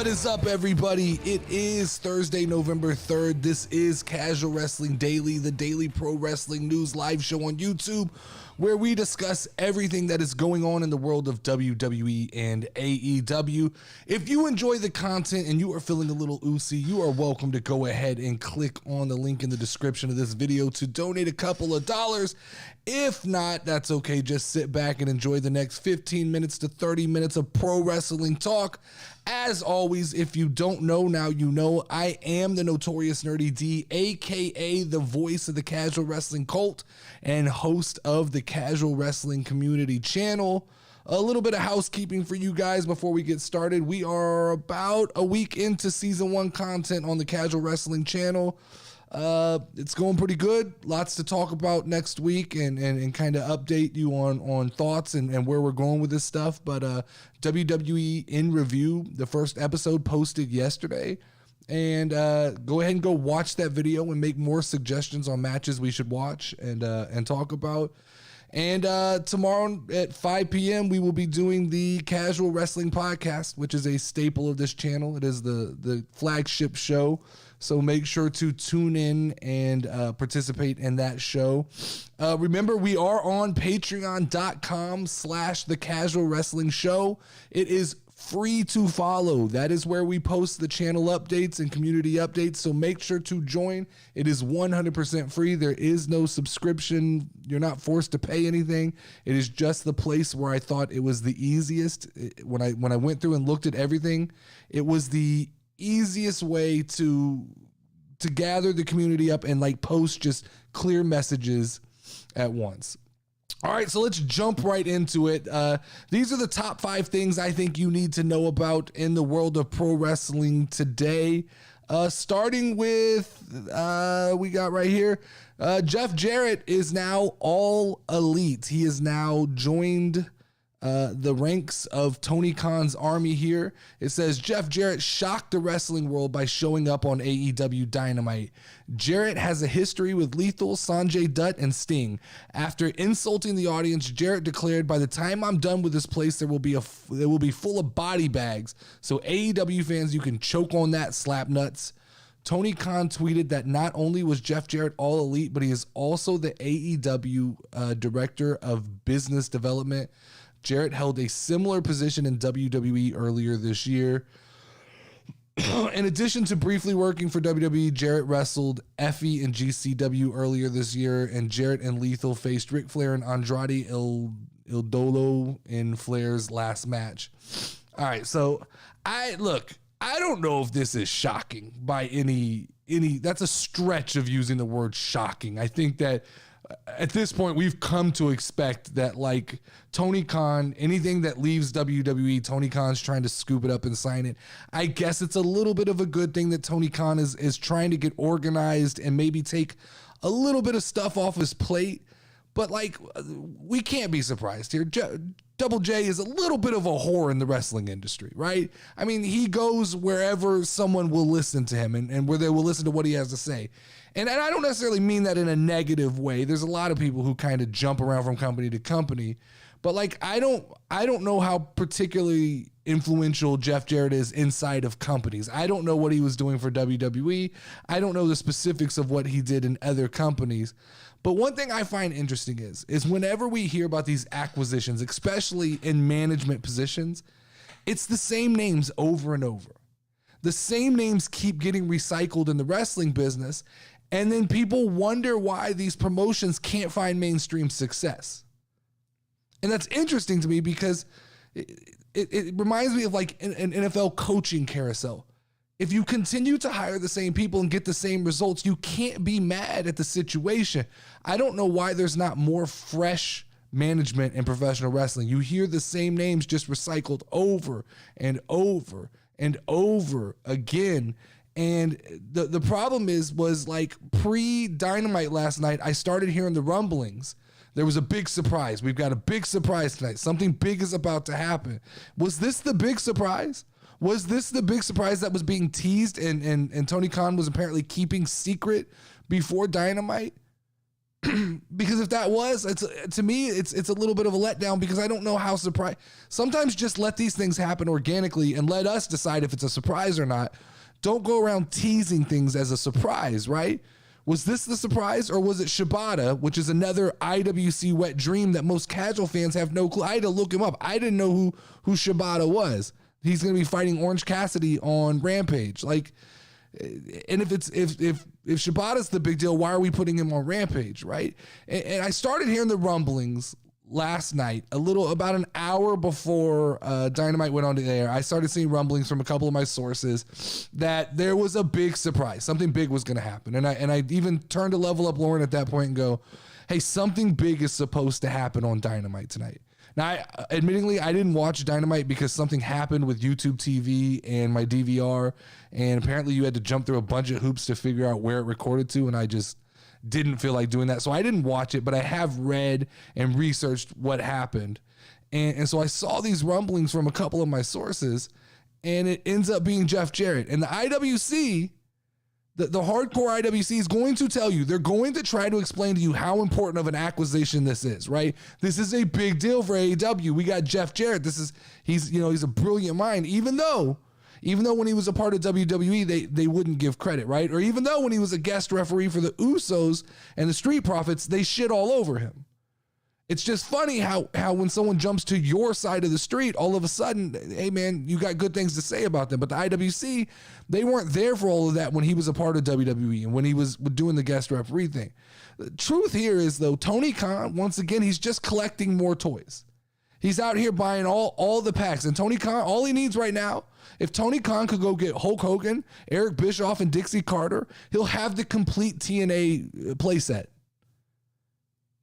What is up, everybody? It is Thursday, November 3rd. This is Casual Wrestling Daily, the daily pro wrestling news live show on YouTube, where we discuss everything that is going on in the world of WWE and AEW. If you enjoy the content and you are feeling a little oozy, you are welcome to go ahead and click on the link in the description of this video to donate a couple of dollars. If not, that's okay. Just sit back and enjoy the next 15 minutes to 30 minutes of pro wrestling talk. As always, if you don't know, now you know, I am the Notorious Nerdy D, aka the voice of the casual wrestling cult and host of the Casual Wrestling Community channel. A little bit of housekeeping for you guys before we get started. We are about a week into season 1 content on the Casual Wrestling channel. It's going pretty good. Lots to talk about next week and kind of update you on thoughts and where we're going with this stuff. But WWE in Review, the first episode posted yesterday. And go ahead and go watch that video and make more suggestions on matches we should watch and talk about. And tomorrow at 5 p.m., we will be doing the Casual Wrestling Podcast, which is a staple of this channel. It is the flagship show. So make sure to tune in and participate in that show. Remember, we are on patreon.com/the Casual Wrestling Show. It is free to follow. That is where we post the channel updates and community updates. So make sure to join. It is 100% free. There is no subscription. You're not forced to pay anything. It is just the place where I thought it was the easiest. When I went through and looked at everything, it was the easiest way to gather the community up and like post just clear messages at once. All right, so let's jump right into it. These are the top 5 things I think you need to know about in the world of pro wrestling today. Starting with, we got right here, Jeff Jarrett is now all elite. He is now joined the ranks of Tony Khan's army here. It says Jeff Jarrett shocked the wrestling world by showing up on AEW Dynamite. Jarrett has a history with Lethal, Sanjay Dutt, and Sting. After insulting the audience, Jarrett declared, "By the time I'm done with this place, there will be full of body bags. So AEW fans, you can choke on that, slap nuts." Tony Khan tweeted that not only was Jeff Jarrett all elite, but he is also the AEW director of business development. Jarrett held a similar position in WWE earlier this year. In addition to briefly working for WWE, Jarrett wrestled Effie and GCW earlier this year, and Jarrett and Lethal faced Ric Flair and Andrade El Idolo in Flair's last match. All right, so I don't know if this is shocking by any that's a stretch of using the word shocking. I think that at this point, we've come to expect that, like, Tony Khan, anything that leaves WWE, Tony Khan's trying to scoop it up and sign it. I guess it's a little bit of a good thing that Tony Khan is trying to get organized and maybe take a little bit of stuff off his plate. But, like, we can't be surprised here. Double J is a little bit of a whore in the wrestling industry, right? I mean, he goes wherever someone will listen to him and where they will listen to what he has to say. And I don't necessarily mean that in a negative way. There's a lot of people who kind of jump around from company to company. But, like, I don't know how particularly influential Jeff Jarrett is inside of companies. I don't know what he was doing for WWE. I don't know the specifics of what he did in other companies. But one thing I find interesting is whenever we hear about these acquisitions, especially in management positions, it's the same names over and over. The same names keep getting recycled in the wrestling business, and then people wonder why these promotions can't find mainstream success. And that's interesting to me because it reminds me of like an NFL coaching carousel. If you continue to hire the same people and get the same results, you can't be mad at the situation. I don't know why there's not more fresh management in professional wrestling. You hear the same names just recycled over and over and over again. And the problem was like pre-Dynamite last night, I started hearing the rumblings. There was a big surprise. We've got a big surprise tonight. Something big is about to happen. Was this the big surprise? Was this the big surprise that was being teased and Tony Khan was apparently keeping secret before Dynamite? Because if that was, to me, it's a little bit of a letdown because I don't know how surprise. Sometimes just let these things happen organically and let us decide if it's a surprise or not. Don't go around teasing things as a surprise, right? Was this the surprise or was it Shibata, which is another IWC wet dream that most casual fans have no clue? I had to look him up. I didn't know who Shibata was. He's going to be fighting Orange Cassidy on Rampage. Like, and if Shibata's the big deal, why are we putting him on Rampage, right? And I started hearing the rumblings last night, about an hour before Dynamite went on the air. I started seeing rumblings from a couple of my sources that there was a big surprise. Something big was going to happen. And I even turned to Level Up Lauren at that point and go, hey, something big is supposed to happen on Dynamite tonight. Now, admittingly, I didn't watch Dynamite because something happened with YouTube TV and my DVR, and apparently you had to jump through a bunch of hoops to figure out where it recorded to, and I just didn't feel like doing that. So I didn't watch it, but I have read and researched what happened. And so I saw these rumblings from a couple of my sources, and it ends up being Jeff Jarrett. And the IWC, the hardcore IWC is going to tell you, they're going to try to explain to you how important of an acquisition this is, right? This is a big deal for AEW. We got Jeff Jarrett. He's a brilliant mind, even though when he was a part of WWE, they wouldn't give credit, right? Or even though when he was a guest referee for the Usos and the Street Profits, they shit all over him. It's just funny how when someone jumps to your side of the street, all of a sudden, hey man, you got good things to say about them. But the IWC, they weren't there for all of that when he was a part of WWE and when he was doing the guest referee thing. The truth here is though, Tony Khan, once again, he's just collecting more toys. He's out here buying all the packs. And Tony Khan, all he needs right now, if Tony Khan could go get Hulk Hogan, Eric Bischoff, and Dixie Carter, he'll have the complete TNA playset.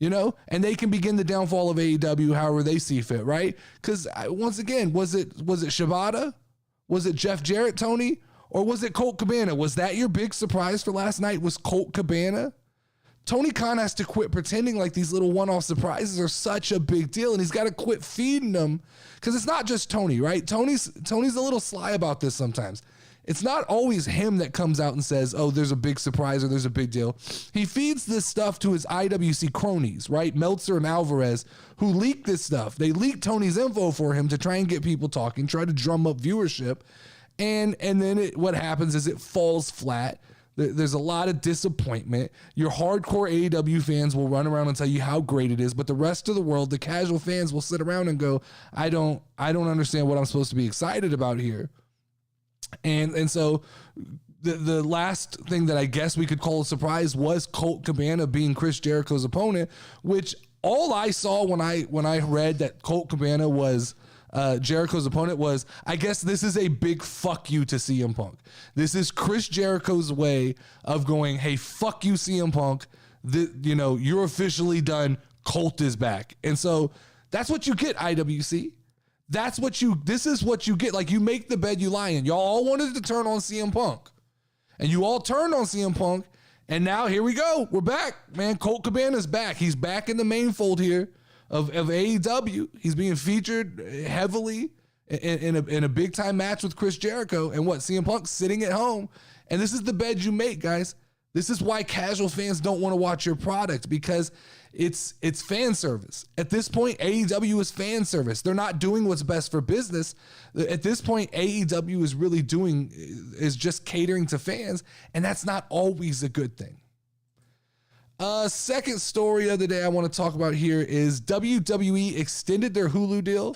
And they can begin the downfall of AEW however they see fit, right? Because once again, was it Shibata? Was it Jeff Jarrett, Tony? Or was it Colt Cabana? Was that your big surprise for last night? Was Colt Cabana? Tony Khan has to quit pretending like these little one-off surprises are such a big deal, and he's got to quit feeding them because it's not just Tony, right? Tony's a little sly about this sometimes. It's not always him that comes out and says, oh, there's a big surprise or there's a big deal. He feeds this stuff to his IWC cronies, right? Meltzer and Alvarez, who leak this stuff. They leak Tony's info for him to try and get people talking, try to drum up viewership. And then what happens is it falls flat. There's a lot of disappointment. Your hardcore AEW fans will run around and tell you how great it is, but the rest of the world, the casual fans, will sit around and go, I don't understand what I'm supposed to be excited about here. And so the last thing that I guess we could call a surprise was Colt Cabana being Chris Jericho's opponent, which all I saw when I read that Colt Cabana was Jericho's opponent was, I guess this is a big fuck you to CM Punk. This is Chris Jericho's way of going, hey, fuck you, CM Punk. You're officially done. Colt is back. And so that's what you get, IWC. This is what you get. Like, you make the bed you lie in. Y'all all wanted to turn on CM Punk. And you all turned on CM Punk. And now here we go. We're back, man. Colt Cabana's back. He's back in the main fold here of AEW. He's being featured heavily in a big time match with Chris Jericho. And what? CM Punk's sitting at home. And this is the bed you make, guys. This is why casual fans don't want to watch your product, because it's fan service. At this point, AEW is fan service. They're not doing what's best for business. At this point, AEW is just catering to fans, and that's not always a good thing. Second story of the day I want to talk about here is WWE extended their Hulu deal,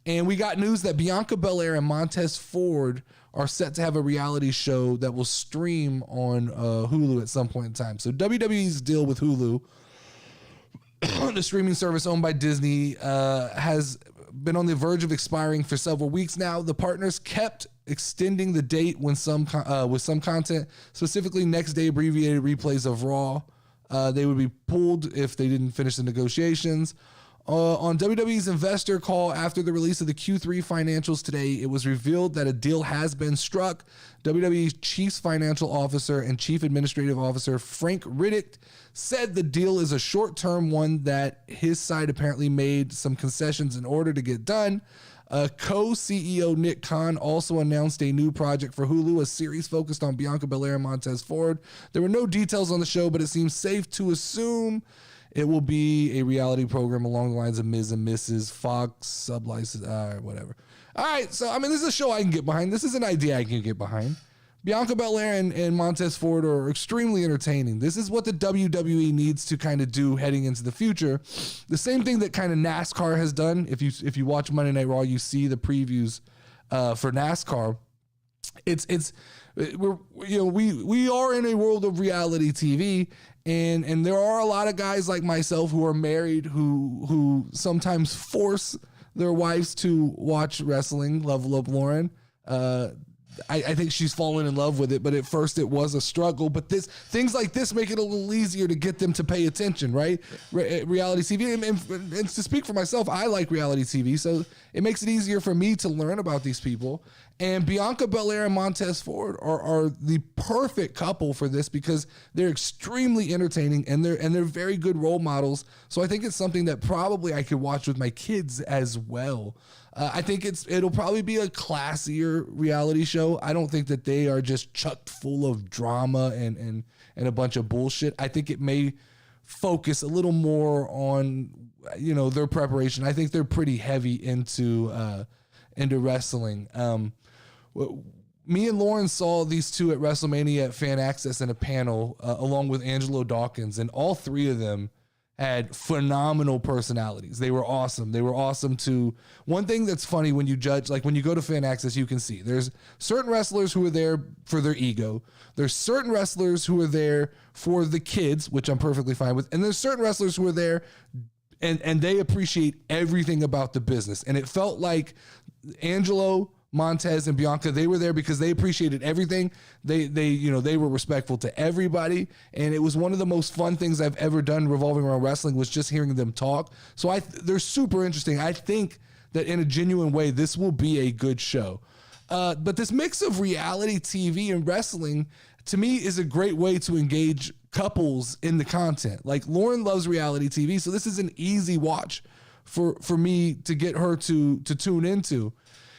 and we got news that Bianca Belair and Montez Ford are set to have a reality show that will stream on Hulu at some point in time. So WWE's deal with Hulu, the streaming service owned by Disney, has been on the verge of expiring for several weeks now. The partners kept extending the date with some content, specifically next day abbreviated replays of Raw. They would be pulled if they didn't finish the negotiations. On WWE's investor call after the release of the Q3 financials today, it was revealed that a deal has been struck. WWE's Chief Financial Officer and Chief Administrative Officer Frank Riddick said the deal is a short-term one that his side apparently made some concessions in order to get done. Co-CEO Nick Khan also announced a new project for Hulu, a series focused on Bianca Belair and Montez Ford. There were no details on the show, but it seems safe to assume it will be a reality program along the lines of Ms. and Mrs. Fox, sublicense, whatever. All right, so, I mean, this is a show I can get behind. This is an idea I can get behind. Bianca Belair and Montez Ford are extremely entertaining. This is what the WWE needs to kind of do heading into the future. The same thing that kind of NASCAR has done. If you watch Monday Night Raw, you see the previews for NASCAR. We are in a world of reality TV, and there are a lot of guys like myself who are married who sometimes force their wives to watch wrestling. Level Up Lauren. I think she's fallen in love with it, but at first it was a struggle. But things like this make it a little easier to get them to pay attention, right? Reality TV, and to speak for myself, I like reality TV, so it makes it easier for me to learn about these people. And Bianca Belair and Montez Ford are the perfect couple for this because they're extremely entertaining and they're very good role models. So I think it's something that probably I could watch with my kids as well. I think it'll probably be a classier reality show. I don't think that they are just chucked full of drama and a bunch of bullshit. I think it may focus a little more on, their preparation. I think they're pretty heavy into wrestling. Me and Lauren saw these two at WrestleMania at Fan Access in a panel, along with Angelo Dawkins, and all three of them had phenomenal personalities. They were awesome. They were awesome too. One thing that's funny when you judge, like when you go to Fan Access, you can see there's certain wrestlers who are there for their ego. There's certain wrestlers who are there for the kids, which I'm perfectly fine with. And there's certain wrestlers who are there and they appreciate everything about the business. And it felt like Angelo, Montez, and Bianca, they were there because they appreciated everything. They were respectful to everybody, and it was one of the most fun things I've ever done revolving around wrestling was just hearing them talk. So they're super interesting. I think that in a genuine way, this will be a good show. But this mix of reality TV and wrestling, to me, is a great way to engage couples in the content. Like Lauren loves reality TV, so this is an easy watch for me to get her to tune into.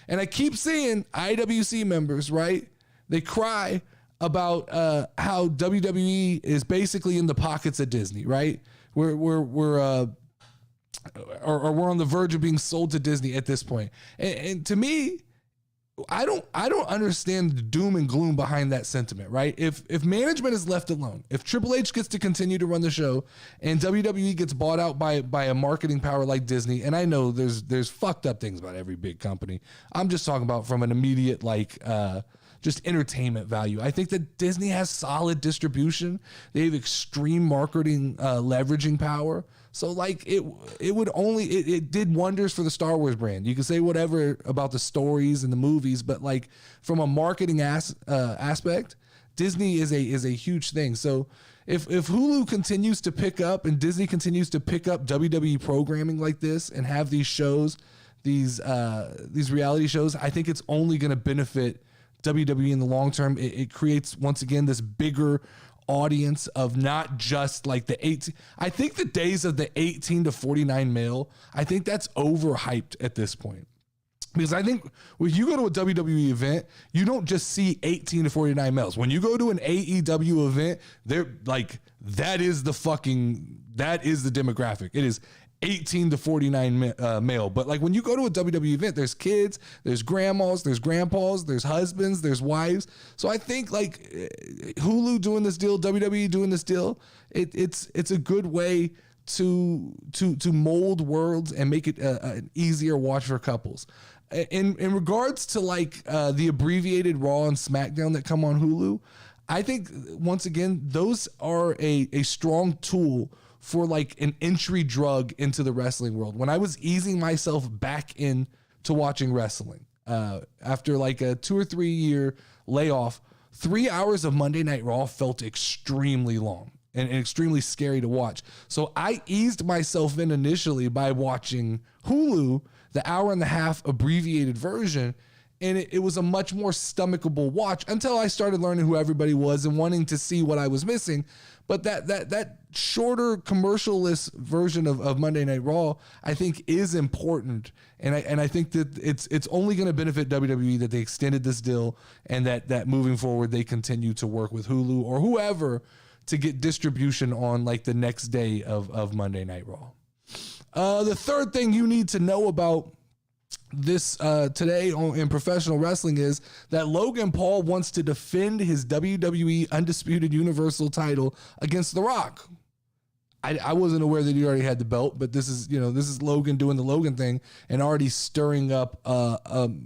And I keep seeing IWC members, right? They cry about how WWE is basically in the pockets of Disney, right? We're on the verge of being sold to Disney at this point. And to me, I don't understand the doom and gloom behind that sentiment, right? If management is left alone, if Triple H gets to continue to run the show and WWE gets bought out by a marketing power like Disney, and I know there's fucked up things about every big company. I'm just talking about from an immediate just entertainment value. I think that Disney has solid distribution. They have extreme marketing leveraging power. So it did wonders for the Star Wars brand. You can say whatever about the stories and the movies, but like from a marketing aspect, Disney is a huge thing. So if Hulu continues to pick up and Disney continues to pick up WWE programming like this and have these shows, these reality shows, I think it's only going to benefit WWE in the long term. It creates, once again, this bigger audience of not just like the 18. I think the days of the 18 to 49 male, I think that's overhyped at this point. Because I think when you go to a WWE event, you don't just see 18 to 49 males. When you go to an AEW event, they're like, that is the demographic. It is 18 to 49 male. But like when you go to a WWE event, there's kids, there's grandmas, there's grandpas, there's husbands, there's wives. So I think like Hulu doing this deal, WWE doing this deal, it's a good way to mold worlds and make it an easier watch for couples. In regards to like the abbreviated Raw and SmackDown that come on Hulu, I think once again, those are a strong tool for like an entry drug into the wrestling world. When I was easing myself back in to watching wrestling, after like a 2 or 3 year layoff, 3 hours of Monday Night Raw felt extremely long. and extremely scary to watch. So I eased myself in initially by watching Hulu, the hour and a half abbreviated version. And it was a much more stomachable watch until I started learning who everybody was and wanting to see what I was missing. But that shorter commercial-less version of Monday Night Raw, I think, is important. And I think that it's only going to benefit WWE that they extended this deal, and that moving forward they continue to work with Hulu or whoever to get distribution on like the next day of Monday Night Raw. The third thing you need to know about this today in professional wrestling is that Logan Paul wants to defend his WWE Undisputed Universal title against The Rock. I wasn't aware that he already had the belt, but this is Logan doing the Logan thing and already stirring up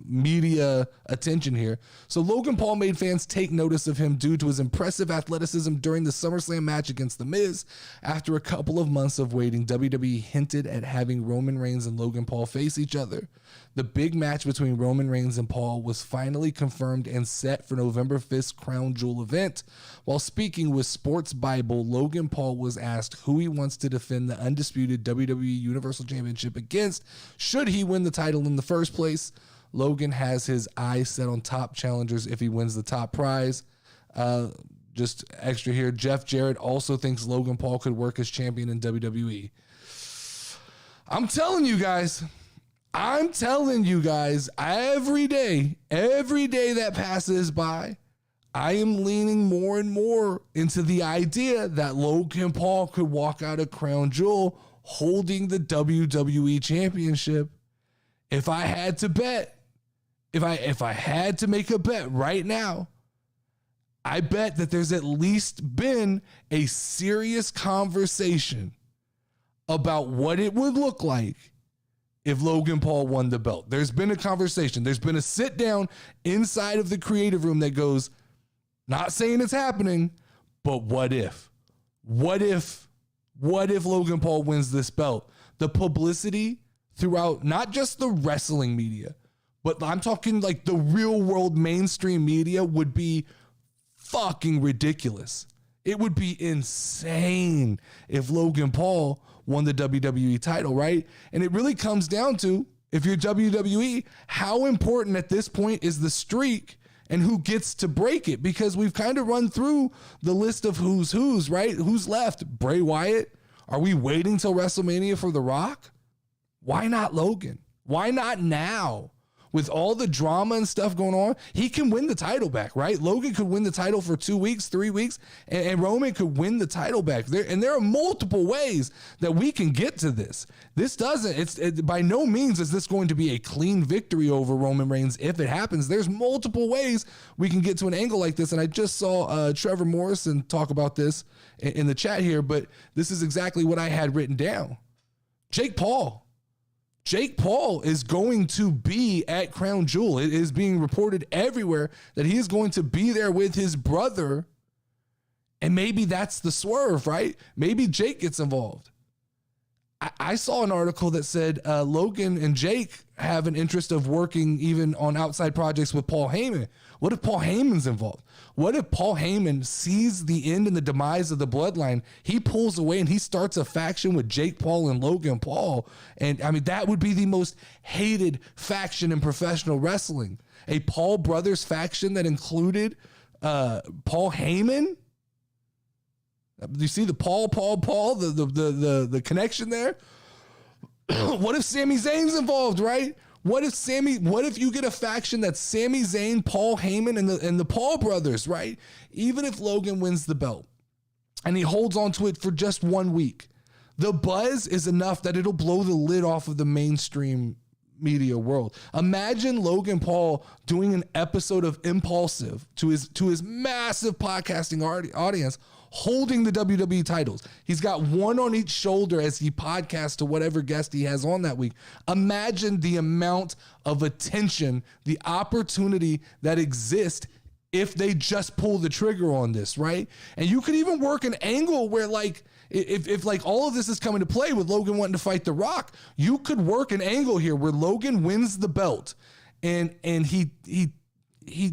media attention here. So Logan Paul made fans take notice of him due to his impressive athleticism during the SummerSlam match against The Miz. After a couple of months of waiting, WWE hinted at having Roman Reigns and Logan Paul face each other. The big match between Roman Reigns and Paul was finally confirmed and set for November 5th's Crown Jewel event. While speaking with Sports Bible, Logan Paul was asked who he wants to defend the undisputed WWE Universal Championship against should he win the title in the first place. Logan has his eyes set on top challengers if he wins the top prize. Just extra here, Jeff Jarrett also thinks Logan Paul could work as champion in WWE. I'm telling you guys, every day that passes by, I am leaning more and more into the idea that Logan Paul could walk out of Crown Jewel holding the WWE Championship. If I had to bet, if I had to make a bet right now, I bet that there's at least been a serious conversation about what it would look like if Logan Paul won the belt. There's been a conversation. There's been a sit down inside of the creative room that goes, not saying it's happening, but what if? What if Logan Paul wins this belt? The publicity throughout not just the wrestling media, but I'm talking like the real world mainstream media would be fucking ridiculous. It would be insane if Logan Paul won the WWE title, right? And it really comes down to, if you're WWE, how important at this point is the streak and who gets to break it? Because we've kind of run through the list of who's, right? Who's left? Bray Wyatt? Are we waiting till WrestleMania for The Rock? Why not Logan? Why not now? With all the drama and stuff going on, he can win the title back, right? Logan could win the title for 2 weeks, 3 weeks, and Roman could win the title back. There are multiple ways that we can get to this. This doesn't, by no means is this going to be a clean victory over Roman Reigns if it happens. There's multiple ways we can get to an angle like this, and I just saw Trevor Morrison talk about this in the chat here, but this is exactly what I had written down. Jake Paul is going to be at Crown Jewel. It is being reported everywhere that he is going to be there with his brother. And maybe that's the swerve, right? Maybe Jake gets involved. I saw an article that said Logan and Jake have an interest of working even on outside projects with Paul Heyman. What if Paul Heyman's involved? What if Paul Heyman sees the end and the demise of the bloodline? He pulls away and he starts a faction with Jake Paul and Logan Paul. And I mean, that would be the most hated faction in professional wrestling. A Paul brothers faction that included Paul Heyman. Do you see the Paul, the connection there? What if Sami Zayn's involved, right? What if you get a faction that's Sami Zayn, Paul Heyman, and the Paul brothers, right? Even if Logan wins the belt and he holds on to it for just 1 week, the buzz is enough that it'll blow the lid off of the mainstream media world. Imagine Logan Paul doing an episode of Impulsive to his massive podcasting audience, holding the WWE titles. He's got one on each shoulder as he podcasts to whatever guest he has on that week. Imagine the amount of attention, the opportunity that exists if they just pull the trigger on this, right? And you could even work an angle where, like, if like all of this is coming to play with Logan wanting to fight The Rock, you could work an angle here where Logan wins the belt and he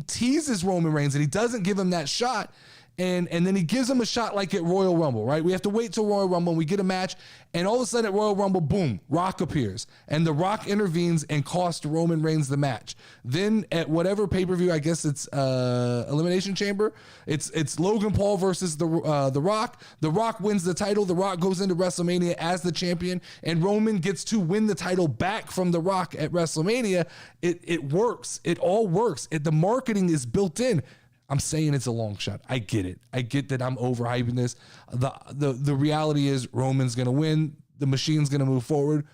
teases Roman Reigns and he doesn't give him that shot. And then he gives him a shot like at Royal Rumble, right? We have to wait till Royal Rumble and we get a match. And all of a sudden at Royal Rumble, boom, Rock appears. And The Rock intervenes and costs Roman Reigns the match. Then at whatever pay-per-view, I guess it's Elimination Chamber, it's Logan Paul versus The Rock. The Rock wins the title. The Rock goes into WrestleMania as the champion. And Roman gets to win the title back from The Rock at WrestleMania. It works. It all works. The marketing is built in. I'm saying it's a long shot. I get it. I get that I'm overhyping this. The reality is Roman's going to win. The machine's going to move forward.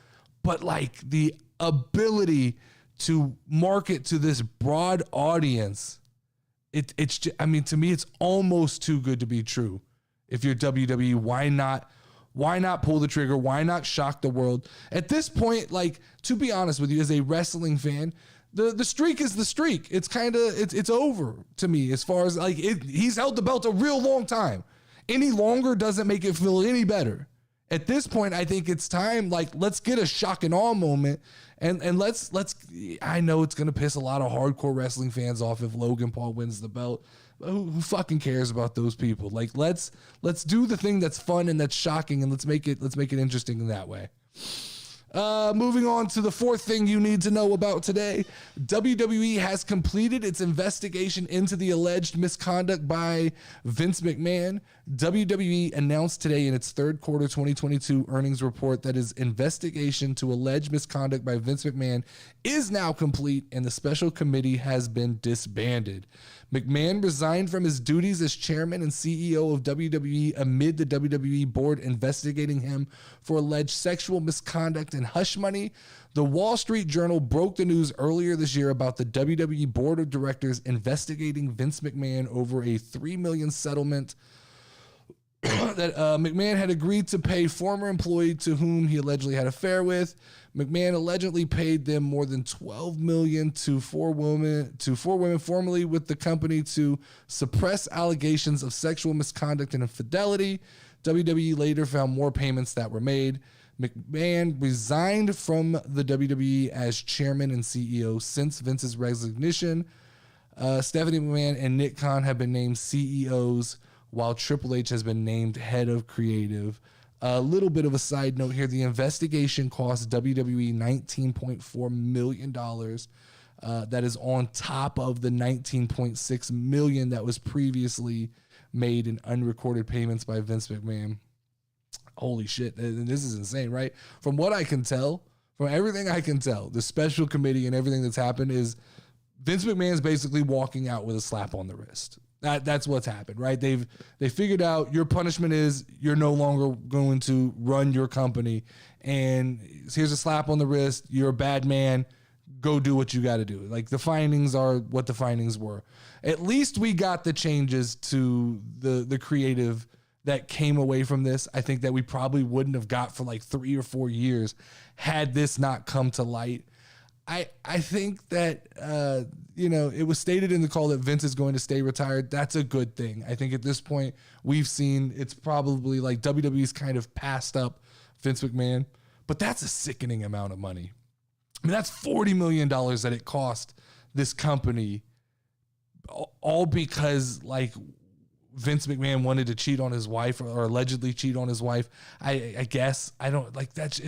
But like the ability to market to this broad audience, it's just, I mean, to me, it's almost too good to be true. If you're WWE, why not pull the trigger? Why not shock the world? At this point, like, to be honest with you, as a wrestling fan, the streak is the streak. It's kind of, it's over to me as far as like he's held the belt a real long time. Any longer doesn't make it feel any better. At this point, I think it's time, like, let's get a shock and awe moment. And let's, I know it's going to piss a lot of hardcore wrestling fans off if Logan Paul wins the belt. Who fucking cares about those people? Like, let's do the thing that's fun and that's shocking, and let's make it interesting in that way. Moving on to the fourth thing you need to know about today. WWE has completed its investigation into the alleged misconduct by Vince McMahon. WWE announced today in its third quarter 2022 earnings report that its investigation to alleged misconduct by Vince McMahon is now complete and the special committee has been disbanded. McMahon resigned from his duties as chairman and CEO of WWE amid the WWE board investigating him for alleged sexual misconduct and hush money. The Wall Street Journal broke the news earlier this year about the WWE board of directors investigating Vince McMahon over a $3 million settlement that McMahon had agreed to pay former employee to whom he allegedly had an affair with. McMahon allegedly paid them more than $12 million to four women formerly with the company to suppress allegations of sexual misconduct and infidelity. WWE later found more payments that were made. McMahon resigned from the WWE as chairman and CEO since Vince's resignation. Stephanie McMahon and Nick Khan have been named CEOs, while Triple H has been named head of creative. A little bit of a side note here. The investigation cost WWE $19.4 million. That is on top of the $19.6 million that was previously made in unrecorded payments by Vince McMahon. Holy shit. This is insane, right? From what I can tell, from everything I can tell, the special committee and everything that's happened is Vince McMahon's basically walking out with a slap on the wrist. That's what's happened, right? They figured out your punishment is you're no longer going to run your company, and here's a slap on the wrist. You're a bad man. Go do what you got to do. Like, the findings are what the findings were. At least we got the changes to the creative that came away from this. I think that we probably wouldn't have got for like 3 or 4 years had this not come to light. I think that, it was stated in the call that Vince is going to stay retired. That's a good thing. I think at this point we've seen it's probably like WWE's kind of passed up Vince McMahon, but that's a sickening amount of money. I mean, that's $40 million that it cost this company, all because like Vince McMahon wanted to cheat on his wife or allegedly cheat on his wife. I guess I don't like that.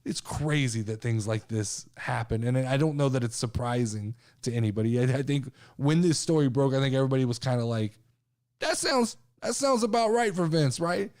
It's crazy that things like this happen. And I don't know that it's surprising to anybody. I think when this story broke, I think everybody was kind of like, that sounds about right for Vince, right?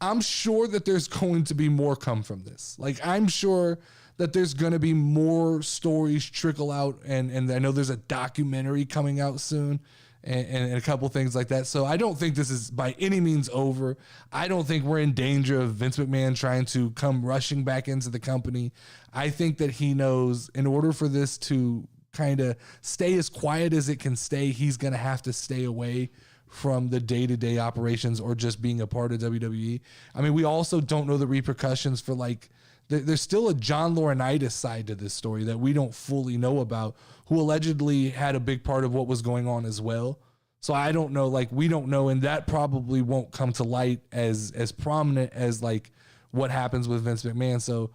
I'm sure that there's going to be more come from this. Like, I'm sure that there's going to be more stories trickle out. And I know there's a documentary coming out soon and a couple things like that. So I don't think this is by any means over. I don't think we're in danger of Vince McMahon trying to come rushing back into the company. I think that he knows in order for this to kind of stay as quiet as it can stay, he's going to have to stay away from the day-to-day operations or just being a part of WWE. I mean, we also don't know the repercussions for like, there's still a John Laurinaitis side to this story that we don't fully know about, who allegedly had a big part of what was going on as well. So I don't know, like, we don't know, and that probably won't come to light as prominent as like what happens with Vince McMahon. So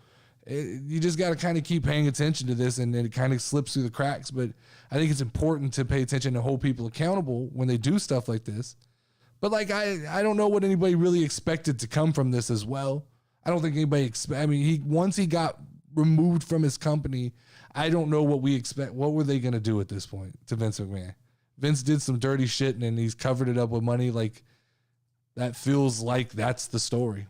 you just got to kind of keep paying attention to this, and it kind of slips through the cracks. But I think it's important to pay attention and hold people accountable when they do stuff like this. But like, I don't know what anybody really expected to come from this as well. I don't think anybody I mean, once he got removed from his company, I don't know what we expect. What were they going to do at this point to Vince McMahon? Vince did some dirty shit and then he's covered it up with money. Like, that feels like that's the story.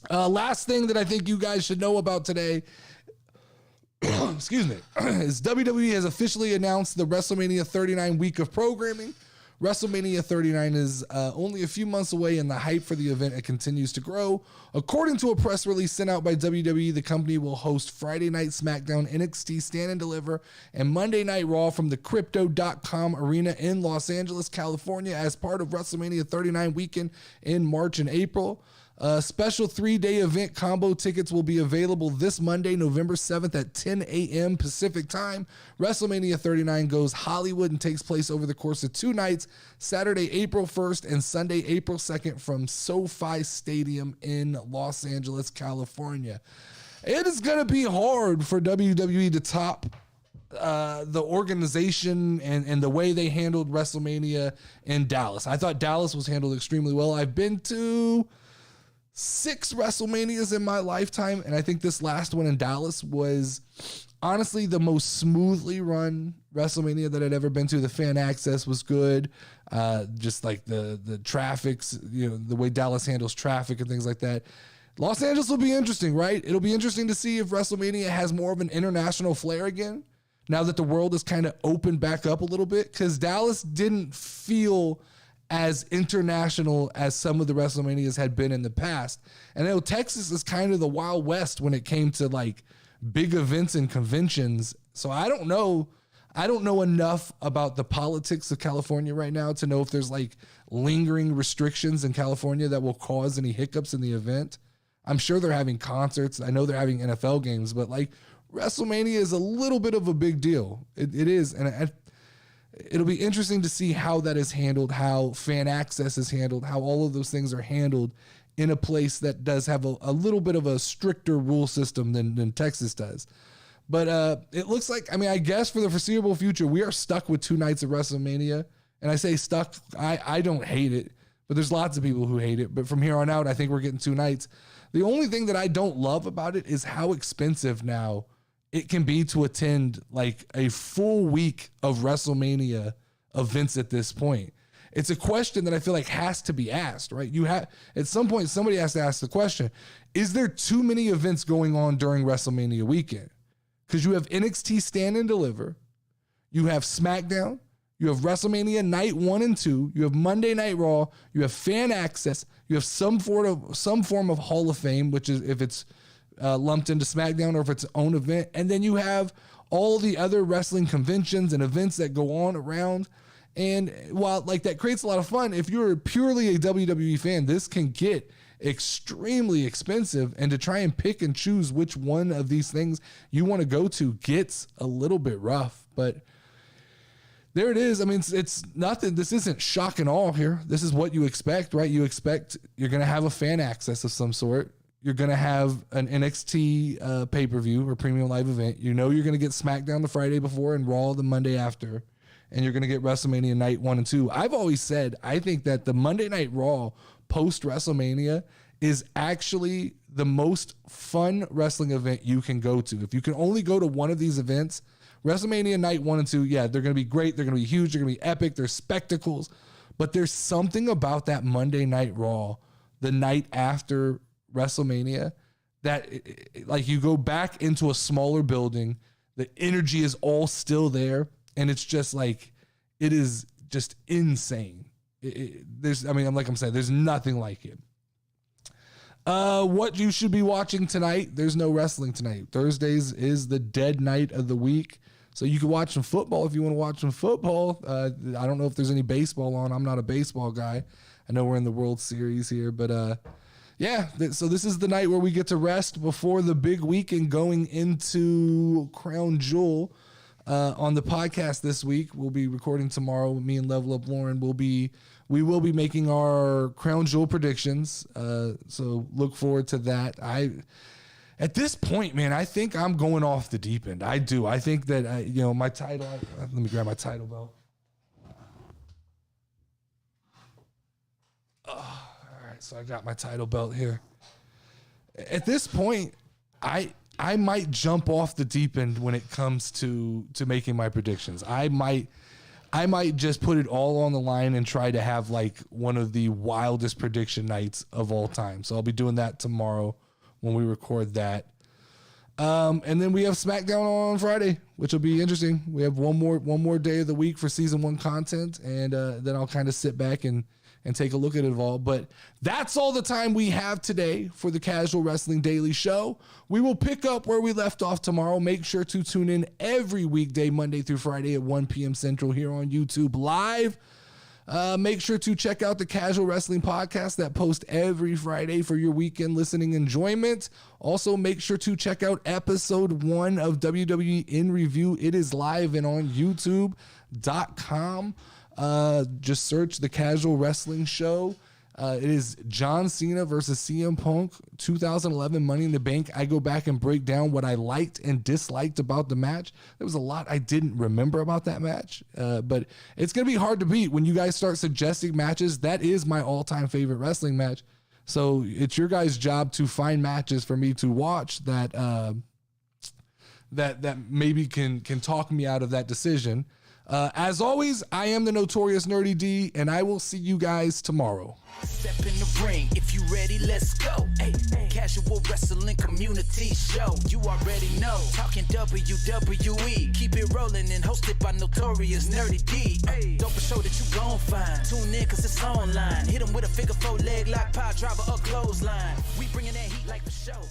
Last thing that I think you guys should know about today, excuse me, is WWE has officially announced the WrestleMania 39 week of programming. WrestleMania 39 is only a few months away, and the hype for the event continues to grow. According to a press release sent out by WWE, the company will host Friday Night SmackDown, NXT Stand and Deliver, and Monday Night Raw from the Crypto.com Arena in Los Angeles, California, as part of WrestleMania 39 weekend in March and April. Special 3-day event combo tickets will be available this Monday, November 7th at 10 a.m. Pacific time. WrestleMania 39 goes Hollywood and takes place over the course of 2 nights, Saturday, April 1st and Sunday, April 2nd from SoFi Stadium in Los Angeles, California. It is going to be hard for WWE to top the organization and the way they handled WrestleMania in Dallas. I thought Dallas was handled extremely well. I've been to 6 WrestleManias in my lifetime, and I think this last one in Dallas was honestly the most smoothly run WrestleMania that I'd ever been to. The fan access was good, just like the traffic's, the way Dallas handles traffic and things like that. Los Angeles will be interesting, right? It'll be interesting to see if WrestleMania has more of an international flair again, now that the world is kind of opened back up a little bit, because Dallas didn't feel as international as some of the WrestleManias had been in the past. And I know Texas is kind of the Wild West when it came to like big events and conventions. So I don't know enough about the politics of California right now to know if there's like lingering restrictions in California that will cause any hiccups in the event. I'm sure they're having concerts. I know they're having NFL games, but like WrestleMania is a little bit of a big deal. It is. And it'll be interesting to see how that is handled, how fan access is handled, how all of those things are handled in a place that does have a little bit of a stricter rule system than Texas does. But it looks like, I guess for the foreseeable future, we are stuck with 2 nights of WrestleMania. And I say stuck, I don't hate it, but there's lots of people who hate it. But from here on out, I think we're getting 2 nights. The only thing that I don't love about it is how expensive now it can be to attend like a full week of WrestleMania events at this point. It's a question that I feel like has to be asked, right? At some point, somebody has to ask the question, is there too many events going on during WrestleMania weekend? Because you have NXT Stand and Deliver, you have SmackDown, you have WrestleMania Night 1 and 2, you have Monday Night Raw, you have fan access, you have some form of Hall of Fame, which is if it's lumped into SmackDown or if it's its own event. And then you have all the other wrestling conventions and events that go on around. And while like that creates a lot of fun, if you're purely a WWE fan, this can get extremely expensive. And to try and pick and choose which one of these things you want to go to gets a little bit rough. But there it is. It's nothing. This isn't shock and awe here. This is what you expect, right? You expect you're going to have a fan access of some sort. You're going to have an NXT pay-per-view or premium live event. You're going to get SmackDown the Friday before and Raw the Monday after. And you're going to get WrestleMania Night 1 and 2. I've always said, I think that the Monday Night Raw post-WrestleMania is actually the most fun wrestling event you can go to. If you can only go to one of these events, WrestleMania Night 1 and 2, yeah, they're going to be great. They're going to be huge. They're going to be epic. They're spectacles. But there's something about that Monday Night Raw, the night after WrestleMania, that like you go back into a smaller building, the energy is all still there, and it's just like, it is just insane. There's nothing like it. What you should be watching tonight, there's no wrestling tonight. Thursdays is the dead night of the week, so you can watch some football if you want to watch some football. I don't know if there's any baseball on. I'm not a baseball guy. I know we're in the World Series here, but yeah, so this is the night where we get to rest before the big weekend going into Crown Jewel. On the podcast this week, we'll be recording tomorrow. Me and Level Up Lauren we will be making our Crown Jewel predictions. So look forward to that. At this point, man, I think I'm going off the deep end. I do. I think that my title. Let me grab my title belt. right, so I got my title belt here. At this point, I might jump off the deep end when it comes to making my predictions. I might just put it all on the line and try to have like one of the wildest prediction nights of all time. So I'll be doing that tomorrow when we record that. And then we have SmackDown on Friday, which will be interesting. We have one more day of the week for season 1 content, and then I'll kind of sit back and take a look at it all. But that's all the time we have today for the Casual Wrestling Daily Show. We will pick up where we left off tomorrow. Make sure to tune in every weekday, Monday through Friday at 1 p.m. Central here on YouTube Live. Make sure to check out the Casual Wrestling Podcast that posts every Friday for your weekend listening enjoyment. Also, make sure to check out episode 1 of WWE In Review. It is live and on YouTube.com. Just search the Casual Wrestling Show. It is John Cena versus CM Punk 2011 Money in the Bank. I go back and break down what I liked and disliked about the match. There was a lot I didn't remember about that match, but it's going to be hard to beat when you guys start suggesting matches. That is my all-time favorite wrestling match. So it's your guys' job to find matches for me to watch that that maybe can talk me out of that decision. As always, I am the Notorious Nerdy D, and I will see you guys tomorrow. Step in the ring, if you ready, let's go. Hey, Casual Wrestling Community Show. You already know, talking WWE. Keep it rolling and hosted by Notorious Nerdy D. Don't be sure that you gon' find. Tune in cause it's online. Hit 'em with a figure 4 leg lock, power driver, or clothesline. We bringing that heat like for show.